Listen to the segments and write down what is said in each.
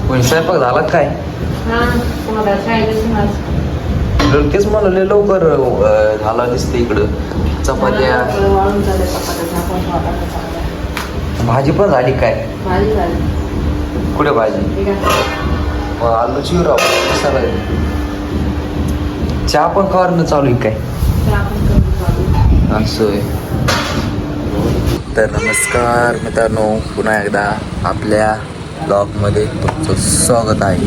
कोणी स्वयंपाक झाला काय? तेच म्हणले लवकर झाला दिसते इकडं. चपात्या भाजी पण झाली काय? कुठे भाजी? आलूची राव मसाला. चहा पण करणं चालू आहे काय? असं आहे. तर नमस्कार मित्रांनो, पुन्हा एकदा आपल्या ब्लॉगमध्ये तुमचं स्वागत आहे.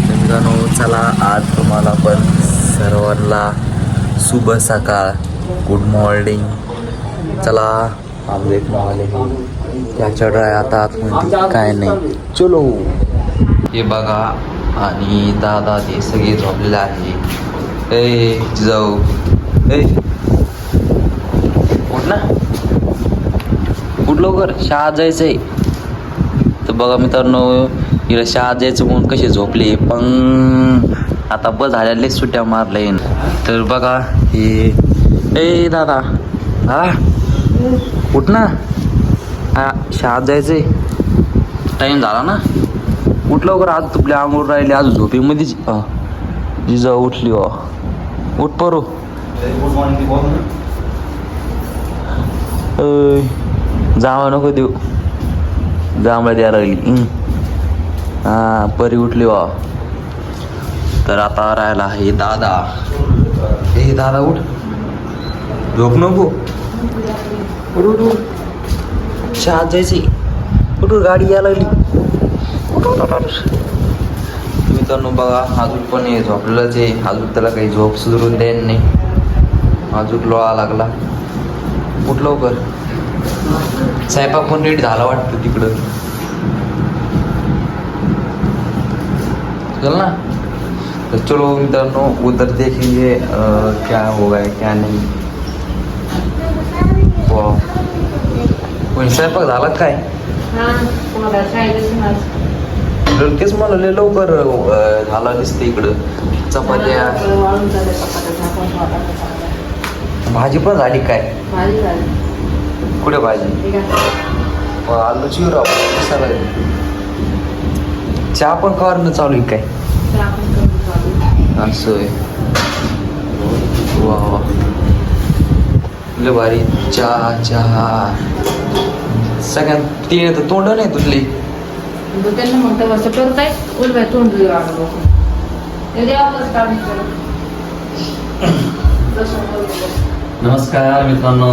तर मित्रांनो, चला आज तुम्हाला पण सर्वांना शुभ सकाळ, गुड मॉर्निंग. चला आज एक आले त्याच्या आता आतमध्ये काय नाही. चलो हे बघा, आणि दादा ते सगळे झोपलेले आहे. ए जाऊ ए उठ ना, उठ लवकर, शाळेत जायचंय. तर बघा मित्रांनो, हिला शाळेत जायचं म्हणून कसे झोपले, पण आता बस झाल्याले सुट्ट्या मारले. तर बघा हे, ए दादा हा उठ ना, हा शाळेत जायचंय, टाईम झाला ना, उठ लवकर. आज तुपल्या आंघोळ राहिली, आज झोपेमध्येच जिजा उठली. उठ परो. जांभळा नको देऊ, जांभळा द्यायला लागली. हा परी उठली वा. तर आता राहिला हे दादा. हे दादा उठ, झोप नको, उठ उठ उठ, शाळेत जायची. उठ, गाडी यायला लागली. मित्रांनो बघा, अजून पण हे झोपलेलंच आहे. अजून त्याला काही झोप सुधरून द्यायला नाही, अजून लोळा लागला. उठ लवकर. स्वयंपाक पण रेडी झाला वाटतं तिकडं. चल ना. तो चलो मित्रांनो, उधर देखेंगे क्या होगा क्या नहीं. कोणी स्वयंपाक झाला काय? तेच म्हणले लवकर झाला दिसते इकडं. चपात्या भाजी पण झाली काय? कुठे भाजी? आलूची राव मसाला. चहा पण करणं चालू आहे काय? असं आहे. वा लय भारी चहा. चहा सगळ्यात ते तर तोंड नाही तुटली. त्यांना म्हणतं असं करताय, उलवाय तोंड नमस्कार मित्रांनो,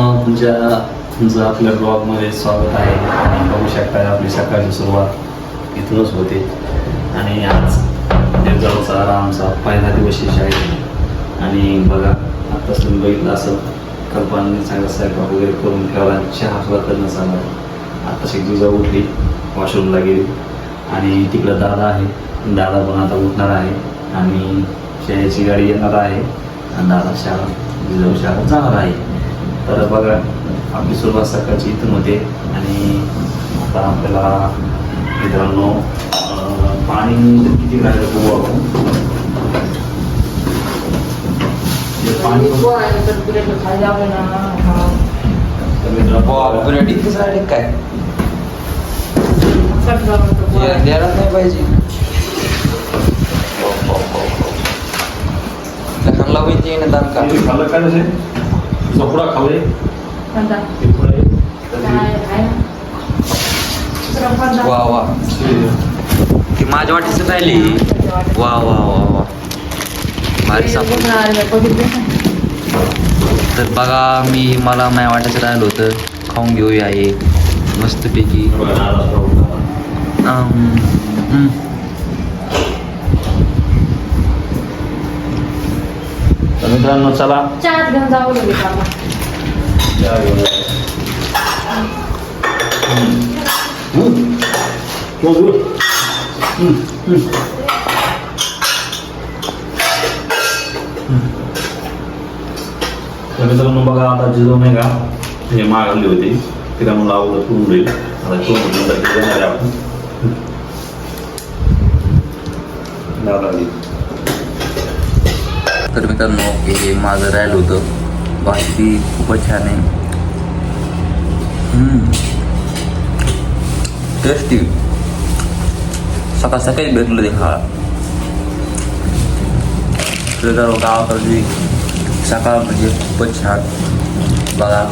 तुमचं आपल्या ब्लॉगमध्ये स्वागत आहे. आणि बघू शकता आपली सकाळची सुरुवात इथूनच होते. आणि आज देवजाचा आमचा पहिला दिवस आहे. आणि बघा, आताच तुम्ही बघितलं असं कल्पनाने चांगला स्वयंपाक वगैरे करून ठेवला, चहा सुद्धा करणं चालू आहे. आता जिजा उठली, वॉशरूमला गेली. आणि तिकडं दादा आहे, दादा पण आता उठणार आहे. आणि शाळेची गाडी येणार आहे आणि दादा जिजाऊ शाळेत जाणार आहे. तर बघा, आपली सुरुवात सकाळची इथून होते. आणि आता आपल्याला मित्रांनो पाणी किती राहिलं बघू आपण. ब्रेड इतकंच राहिले काय? द्यायला नाही पाहिजे. लहानला पाहिजे ना दान का? खाल्लं काय नसे चोपडा खावे वा वा, ती माझ्या वाटीच राहिली. वा वा वा वा, भारी सापड. तर बघा, मला माझ्या वाट्याचं राहिलं होतं, खाऊन घेऊया हे मस्तपैकी. मित्रांनो चला चहात घेऊन जावं लागेल. मित्रांनो बघा, आता जिजो नाही का हे मागवली होती, तिला मला आवडत करून होईल. आता घेणार आपण तर मित्रांनो, हे माझं राहिलं होतं. भाजी खूपच छान आहे, टेस्टी. सकाळ सकाळी भेटलं ते खा तर गावाकडची सकाळ म्हणजे खूपच छान बघा.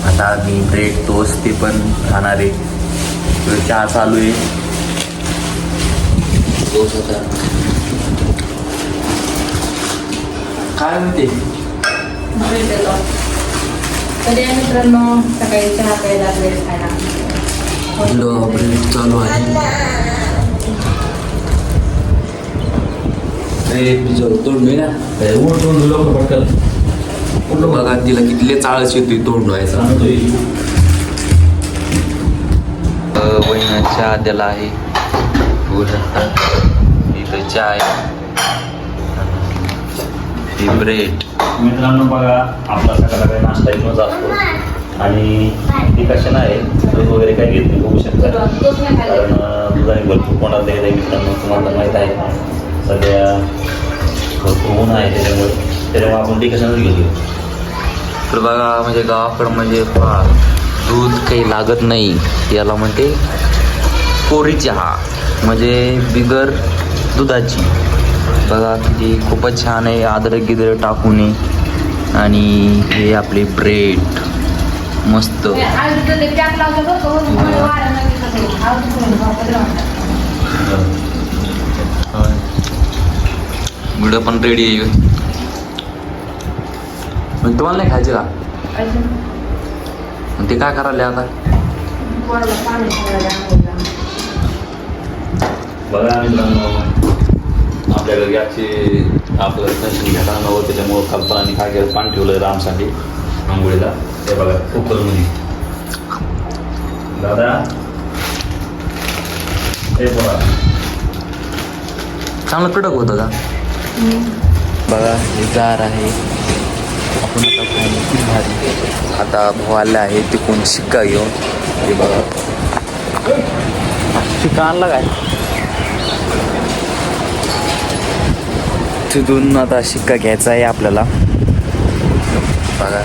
आता मी ब्रेड टोस्ट ते पण खाणार आहे. चहा चालू आहे. काय म्हणते कधी आहे मित्रांनो सकाळी चहा प्यायला ब्रेड खायला ब्रेड चालू आहे. तोडलोय ना बघा तिला किती चाळस येतोय तोंड व्हायचा. वहिनं चहा दिला आहे. बघू शकता इथं चहा आहे. ही ब्रेड. मित्रांनो बघा आपला सकाळचा नाश्ता इथूनच असतो आणि ती कशा नाही दूध वगैरे काही घेत नाही बघू शकता. कारण दुधाने भरपूर कोणाला द्यायला आहे मित्रांनो तुम्हाला माहीत आहे. सध्या भरपूर ऊन आहे त्याच्यामुळे आपण ती कशानंच घेतो. तर बघा म्हणजे गावाकडं म्हणजे दूध काही लागत नाही. याला म्हणते कोरी चहा म्हणजे बिगर दुधाची. बघा किती खूपच छान आहे. अद्रक गिद्रक टाकून आणि हे आपले ब्रेड मस्त. व्हिडिओ पण रेडी आहे. पण तुम्हाला नाही खायचे का? ते काय करायला आता बघा मित्रांनो आपल्याकडे गॅसचे आपलं कनेक्शन घ्यायला नव्हतं त्याच्यामुळं खालपा आणि काय केलं पाणी ठेवलं रामसाठी आंघोळीला. हे बघा कुकरमध्ये दादा हे बघा चांगलं कडक होतं का? बघा हे जार आहे. आपण आता किती भारी आता भवाला आहे तिकून शिक्का घेऊन. हे बघा शिक्का आणला काय तिथून आता शिक्का घ्यायचा आहे आपल्याला. बघा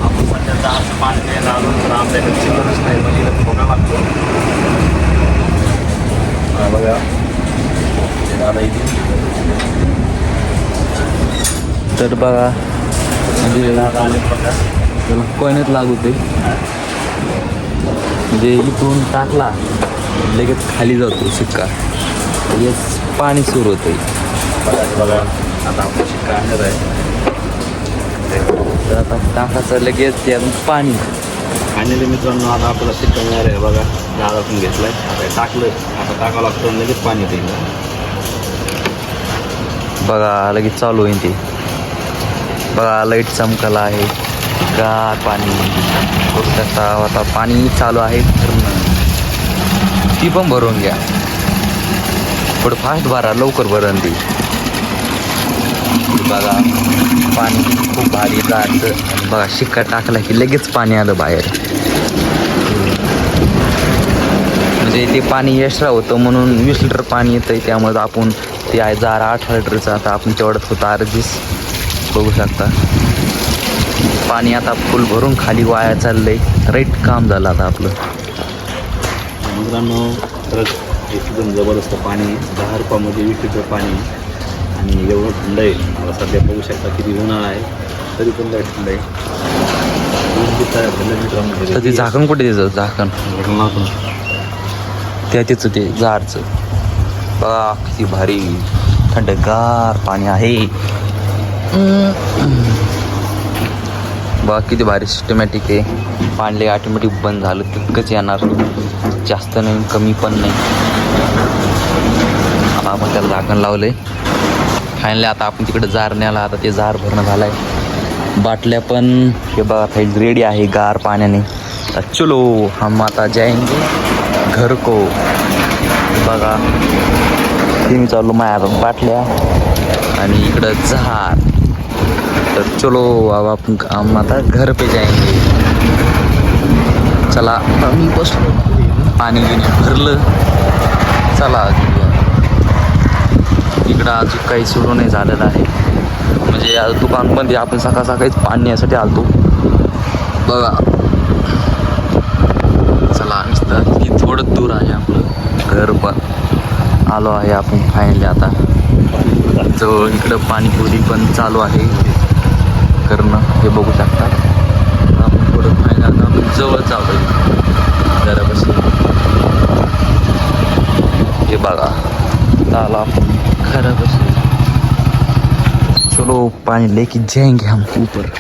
आपण सध्या दहाचं पाणी द्यायला आलो तर आपल्याकडे चिल्लरच नाही म्हणजे फोका लागतो. बघा दादा इथे तर बघा म्हणजे दादा आले बघा त्याला कोयनेत लागू ते म्हणजे इथून टाकला लगेच खाली जातो शिक्का लगेच पाणी सुरू होतं. बघा आता आपण शिक्का आणत आहे तर आता टाकायचं लगेच त्यातून पाणी. फायनली मित्रांनो आता आपल्याला शिक्का मिळालं आहे. बघा दादा पण घेतलं आहे. आता टाकलं आता टाकावं लागतं लगेच पाणी देईल. बघा लगेच चालू होईल ते. बघा लाईट चमकला आहे. गार पाणी बघू शकता. आता पाणी चालू आहे ती पण भरून घ्या. थोडं फास्ट भरा लवकर भरण ती. बघा पाणी खूप भारी जातं. बघा शिक्का टाकला की लगेच पाणी आलं बाहेर. म्हणजे ते पाणी एक्स्ट्रा होतं म्हणून 20 लिटर पाणी येतं आहे. त्यामुळे आपण ते आहे 18 लिटरचं आता आपण तेवढंच होतं अर्धीच. बघू शकता पाणी आता फुल भरून खाली वाया चाललंय. राईट काम झालं आता आपलं. मित्रांनो खरंच एकदम जबरदस्त पाणी आहे. 10 रुपयामध्ये 20 लिटर पाणी आहे आणि एवढं थंड आहे. मला सध्या बघू शकता किती उन्हाळा आहे तरी पण लय थंड आहे. तर ते झाकण कुठे द्यायचं? झाकण त्या तिचं ते जारचं. बघा किती भारी थंडगार पाणी आहे. बघा किती भारी सिस्टमॅटिक आहे. पाणी ऑटोमॅटिक बंद झालं तितकंच येणार. जास्त नाही कमी पण नाही. आता आपण त्याला झाकण लावलंय. फायनली आता आपण तिकडे जार न्याला. आता ते जार भरणं झालं आहे. बाटल्या पण हे बघा फाईल रेडी आहे गार पाण्याने. तर चलो हम आता जाएंगे घर को. बघा ते मी चाललो माझ्या बाटल्या आणि इकडं जार. तर चलो अब हम आता घर पे जाएंगे. चला मी बसलो पाणी घेणे भरलं. चला इकडं अजून काही सुरू नाही झालेलं आहे. म्हणजे आज दुकान बंद आहे. आपण सकाळ सकाळीच पाणी यासाठी आलतो. बघा चला नुसतं थोडं दूर आहे आपलं घर पण आलो आहे आपण फायनली आता जवळ. इकडं पाणीपुरी पण चालू आहे करणं हे बघू शकता. आपण थोडं फायनल आता आपण जवळच आलो घरापासून. हे बघा आला आपण घरापासून. चलो पानी लेके जाएंगे हम ऊपर.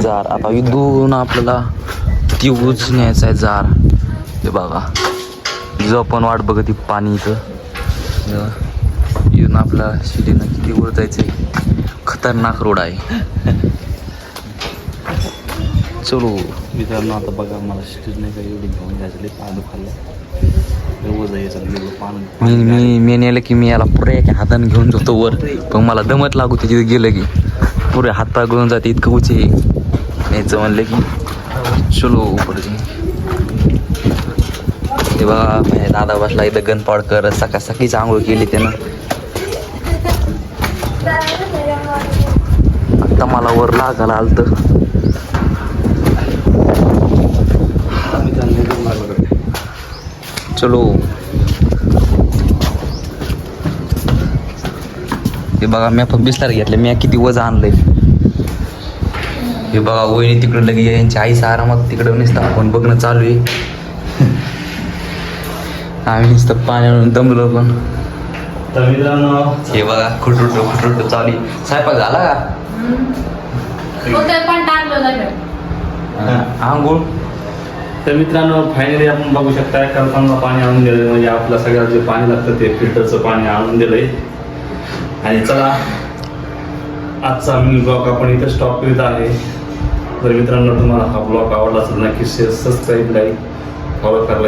जार आता इथून आपल्याला ती उच न्यायचं आहे जार. हे बघा जो पण वाट बघत ती पाणी इथं इथून आपला शिडीनं किती वर जायचंय. खतरनाक रोड आहे. चलो मित्रांनो आता बघा मला स्टेज नाही का एवढी घेऊन जायचं पाय दुखायला एवढं यायचं पाणी मी नेलं की मी याला पुऱ्या एका हाताने घेऊन जातो वर. पण मला दमत लागू तिथे गेलं की पुरे हातपाय गळून जाते इतकं उचे न्यायचं म्हणलं की चलो ऊपर. ते बघा माझ्या दादा बसला इथं गणपाडकर. सकाळीच आंघोळ केली त्यानं. आता मला वर लागायला आलतं. चलो हे बघा मी फक्त बिस्तार घेतलं. मी किती वजन आणलंय हे बघा. वहिनी तिकडं लगे यांची आईचा आरामात तिकडं नुसतं आपण बघणं चालू आहे. आम्ही नुसतं पाण्यावरून दमलो पण. तर मित्रांनो हे बघा खुटरुट चालू आहे. स्वयंपाक झाला का? पण टाकलं नाही आंघोळ. तर मित्रांनो फायनली आपण बघू शकता कल्पना पाणी आणून दिलं म्हणजे आपलं सगळं जे पाणी लागतं ते फिल्टरचं पाणी आणून दिलंय. आणि चला आजचा मी ब्लॉग आपण इथं स्टॉप करीत आहे. तर मित्रांनो तुम्हाला हा ब्लॉग आवडला असेल नक्की सबस्क्राईब लाईक फॉलो करायला